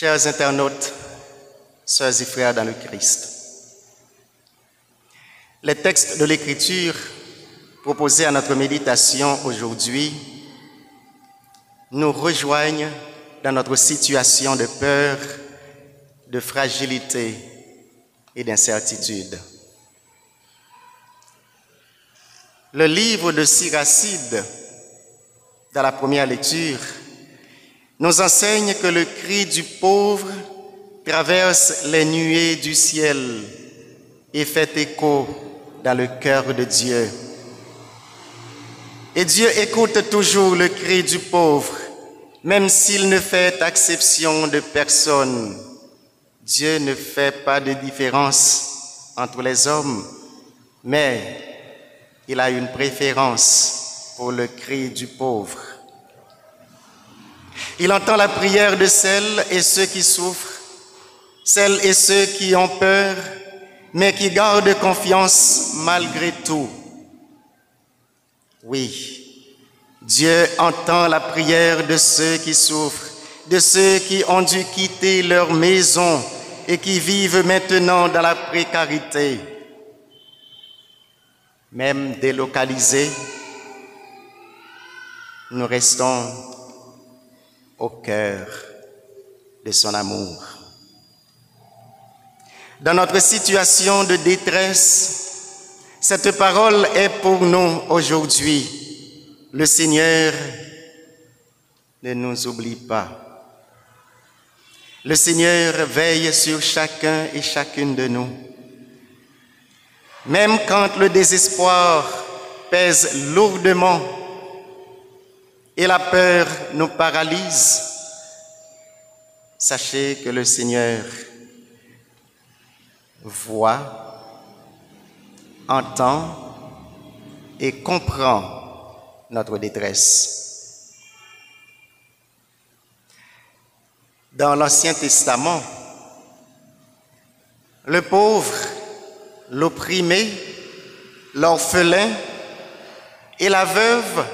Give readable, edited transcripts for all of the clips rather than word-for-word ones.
Chers internautes, sœurs et frères dans le Christ, les textes de l'Écriture proposés à notre méditation aujourd'hui nous rejoignent dans notre situation de peur, de fragilité et d'incertitude. Le livre de Siracide, dans la première lecture, nous enseigne que le cri du pauvre traverse les nuées du ciel et fait écho dans le cœur de Dieu. Et Dieu écoute toujours le cri du pauvre, même s'il ne fait exception de personne. Dieu ne fait pas de différence entre les hommes, mais il a une préférence pour le cri du pauvre. Il entend la prière de celles et ceux qui souffrent, celles et ceux qui ont peur, mais qui gardent confiance malgré tout. Oui, Dieu entend la prière de ceux qui souffrent, de ceux qui ont dû quitter leur maison et qui vivent maintenant dans la précarité. Même délocalisés, nous restons au cœur de son amour. Dans notre situation de détresse, cette parole est pour nous aujourd'hui. Le Seigneur ne nous oublie pas. Le Seigneur veille sur chacun et chacune de nous. Même quand le désespoir pèse lourdement et la peur nous paralyse, sachez que le Seigneur voit, entend et comprend notre détresse. Dans l'Ancien Testament, le pauvre, l'opprimé, l'orphelin et la veuve,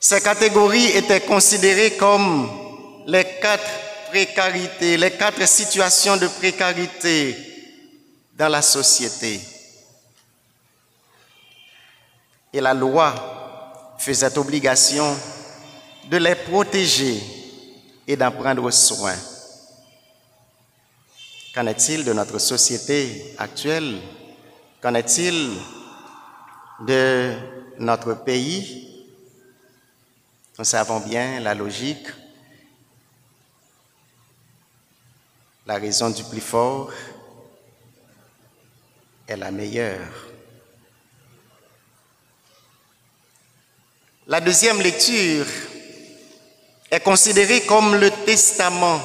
ces catégories étaient considérées comme les quatre précarités, les quatre situations de précarité dans la société. Et la loi faisait obligation de les protéger et d'en prendre soin. Qu'en est-il de notre société actuelle? Qu'en est-il de notre pays? Nous savons bien la logique, la raison du plus fort est la meilleure. La deuxième lecture est considérée comme le testament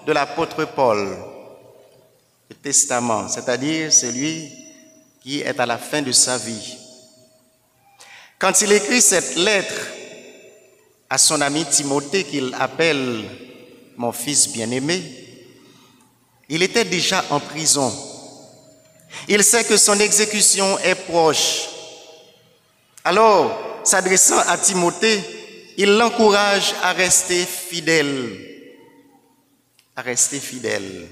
de l'apôtre Paul. Le testament, c'est-à-dire celui qui est à la fin de sa vie. Quand il écrit cette lettre à son ami Timothée, qu'il appelle « mon fils bien-aimé », il était déjà en prison. Il sait que son exécution est proche. Alors, s'adressant à Timothée, il l'encourage à rester fidèle. À rester fidèle.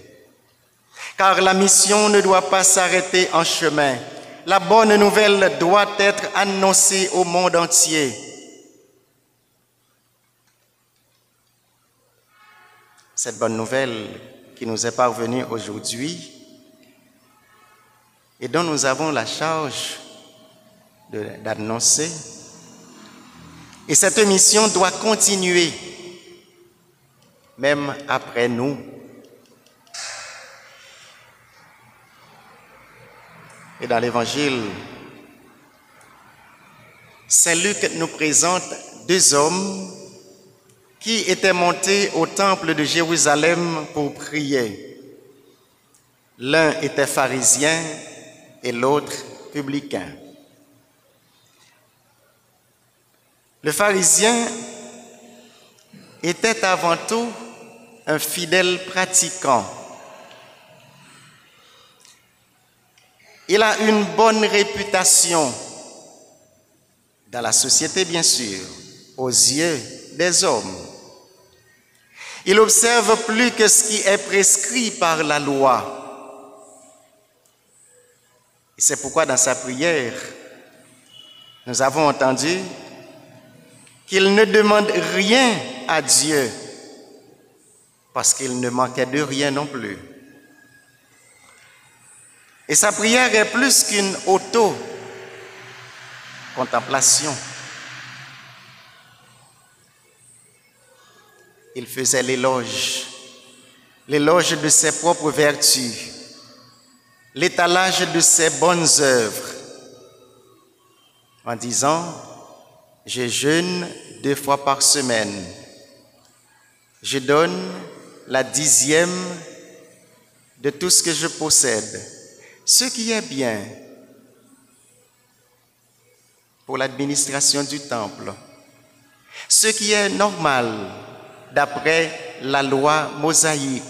Car la mission ne doit pas s'arrêter en chemin. La bonne nouvelle doit être annoncée au monde entier. Cette bonne nouvelle qui nous est parvenue aujourd'hui et dont nous avons la charge d'annoncer. Et cette mission doit continuer, même après nous. Et dans l'Évangile, Saint Luc nous présente deux hommes qui étaient montés au temple de Jérusalem pour prier. L'un était pharisien et l'autre publicain. Le pharisien était avant tout un fidèle pratiquant. Il a une bonne réputation dans la société, bien sûr, aux yeux des hommes. Il observe plus que ce qui est prescrit par la loi. Et c'est pourquoi dans sa prière, nous avons entendu qu'il ne demande rien à Dieu parce qu'il ne manquait de rien non plus. Et sa prière est plus qu'une auto-contemplation. Il faisait l'éloge de ses propres vertus, l'étalage de ses bonnes œuvres, en disant « Je jeûne 2 fois par semaine, je donne la 10e de tout ce que je possède, ce qui est bien pour l'administration du temple, ce qui est normal d'après la loi mosaïque. »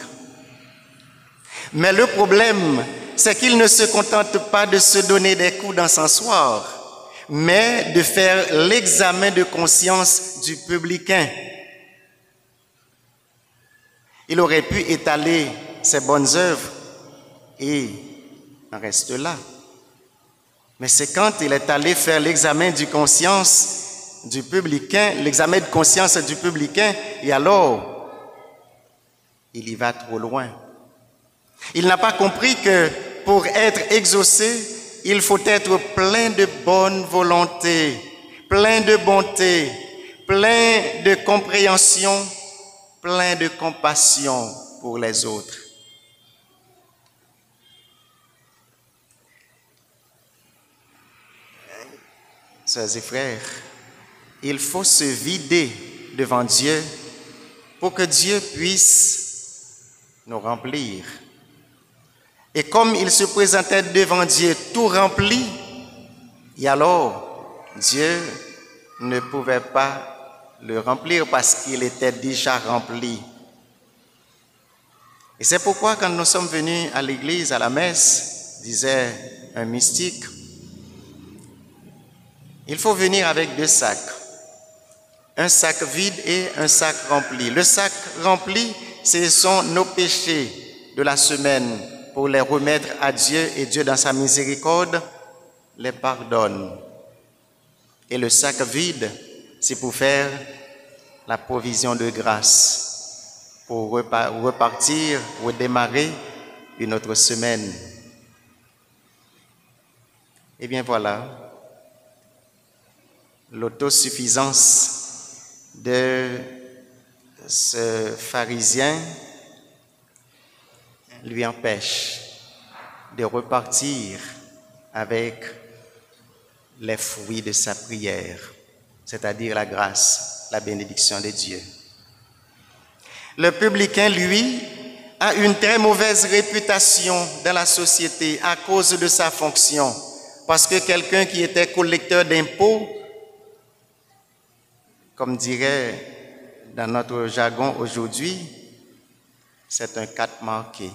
Mais le problème, c'est qu'il ne se contente pas de se donner des coups d'encensoir, mais de faire l'examen de conscience du publicain. Il aurait pu étaler ses bonnes œuvres et en reste là. Mais c'est quand il est allé faire l'examen de conscience du publicain, et alors, il y va trop loin. Il n'a pas compris que pour être exaucé, il faut être plein de bonne volonté, plein de bonté, plein de compréhension, plein de compassion pour les autres. Sœurs et frères, il faut se vider devant Dieu pour que Dieu puisse nous remplir. Et comme il se présentait devant Dieu tout rempli, et alors Dieu ne pouvait pas le remplir parce qu'il était déjà rempli. Et c'est pourquoi quand nous sommes venus à l'église, à la messe, disait un mystique, il faut venir avec 2 sacs. Un sac vide et un sac rempli. Le sac rempli, ce sont nos péchés de la semaine pour les remettre à Dieu et Dieu dans sa miséricorde les pardonne. Et le sac vide, c'est pour faire la provision de grâce, pour repartir, redémarrer une autre semaine. Eh bien voilà, l'autosuffisance de ce pharisien lui empêche de repartir avec les fruits de sa prière, c'est-à-dire la grâce, la bénédiction de Dieu. Le publicain, lui, a une très mauvaise réputation dans la société à cause de sa fonction, parce que quelqu'un qui était collecteur d'impôts, comme dirait dans notre jargon aujourd'hui, c'est un 4 marqué.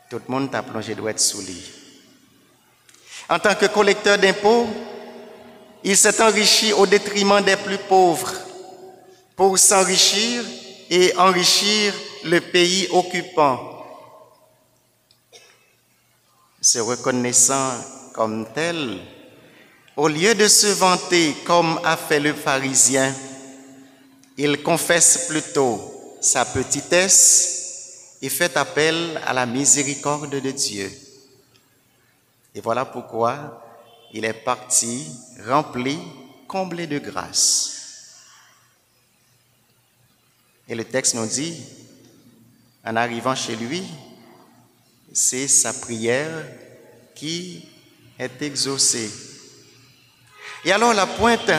Tout le monde t'a plongé doit être sous lui. En tant que collecteur d'impôts, il s'est enrichi au détriment des plus pauvres pour s'enrichir et enrichir le pays occupant. Se reconnaissant comme tel, au lieu de se vanter comme a fait le pharisien, il confesse plutôt sa petitesse et fait appel à la miséricorde de Dieu. Et voilà pourquoi il est parti rempli, comblé de grâce. Et le texte nous dit, en arrivant chez lui, c'est sa prière qui est exaucée. Et alors la pointe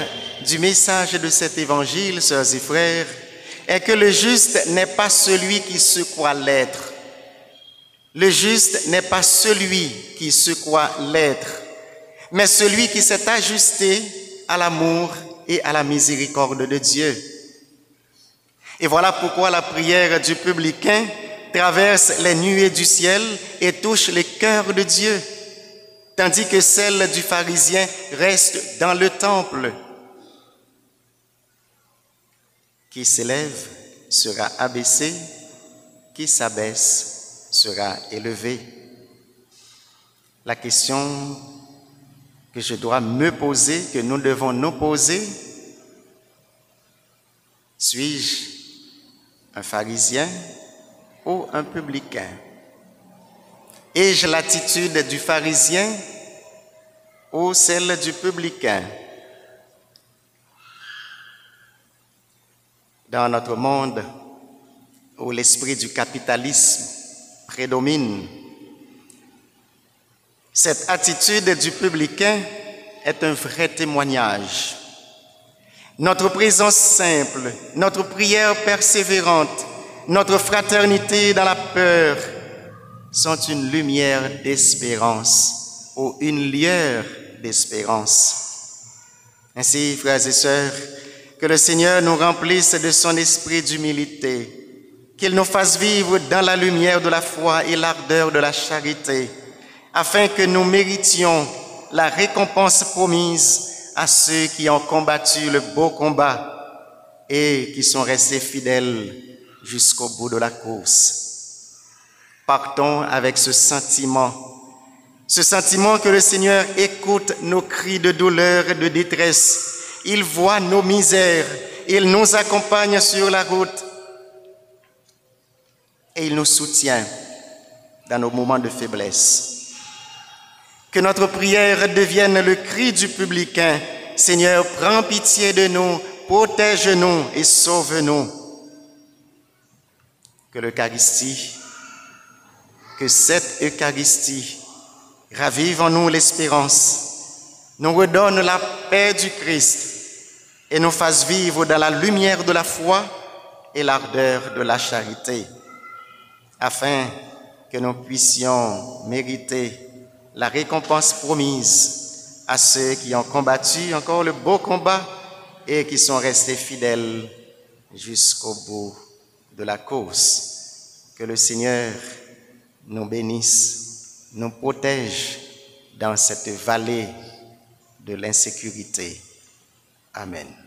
du message de cet évangile, sœurs et frères, est que le juste n'est pas celui qui se croit l'être. Le juste n'est pas celui qui se croit l'être, mais celui qui s'est ajusté à l'amour et à la miséricorde de Dieu. Et voilà pourquoi la prière du publicain traverse les nuées du ciel et touche le cœur de Dieu, tandis que celle du pharisien reste dans le temple. Qui s'élève sera abaissé, qui s'abaisse sera élevé. La question que je dois me poser, que nous devons nous poser, suis-je un pharisien ou un publicain? Ai-je l'attitude du pharisien ou celle du publicain? Dans notre monde où l'esprit du capitalisme prédomine, cette attitude du publicain est un vrai témoignage. Notre présence simple, notre prière persévérante, notre fraternité dans la peur sont une lumière d'espérance ou une lueur d'espérance. Ainsi, frères et sœurs, que le Seigneur nous remplisse de son esprit d'humilité, qu'il nous fasse vivre dans la lumière de la foi et l'ardeur de la charité, afin que nous méritions la récompense promise à ceux qui ont combattu le beau combat et qui sont restés fidèles jusqu'au bout de la course. Partons avec ce sentiment que le Seigneur écoute nos cris de douleur et de détresse. Il voit nos misères, il nous accompagne sur la route et il nous soutient dans nos moments de faiblesse. Que notre prière devienne le cri du publicain. Seigneur, prends pitié de nous, protège-nous et sauve-nous. Que l'Eucharistie, que cette Eucharistie ravive en nous l'espérance, nous redonne la paix du Christ et nous fasse vivre dans la lumière de la foi et l'ardeur de la charité, afin que nous puissions mériter la récompense promise à ceux qui ont combattu encore le beau combat et qui sont restés fidèles jusqu'au bout de la course. Que le Seigneur nous bénisse, nous protège dans cette vallée de l'insécurité. Amen.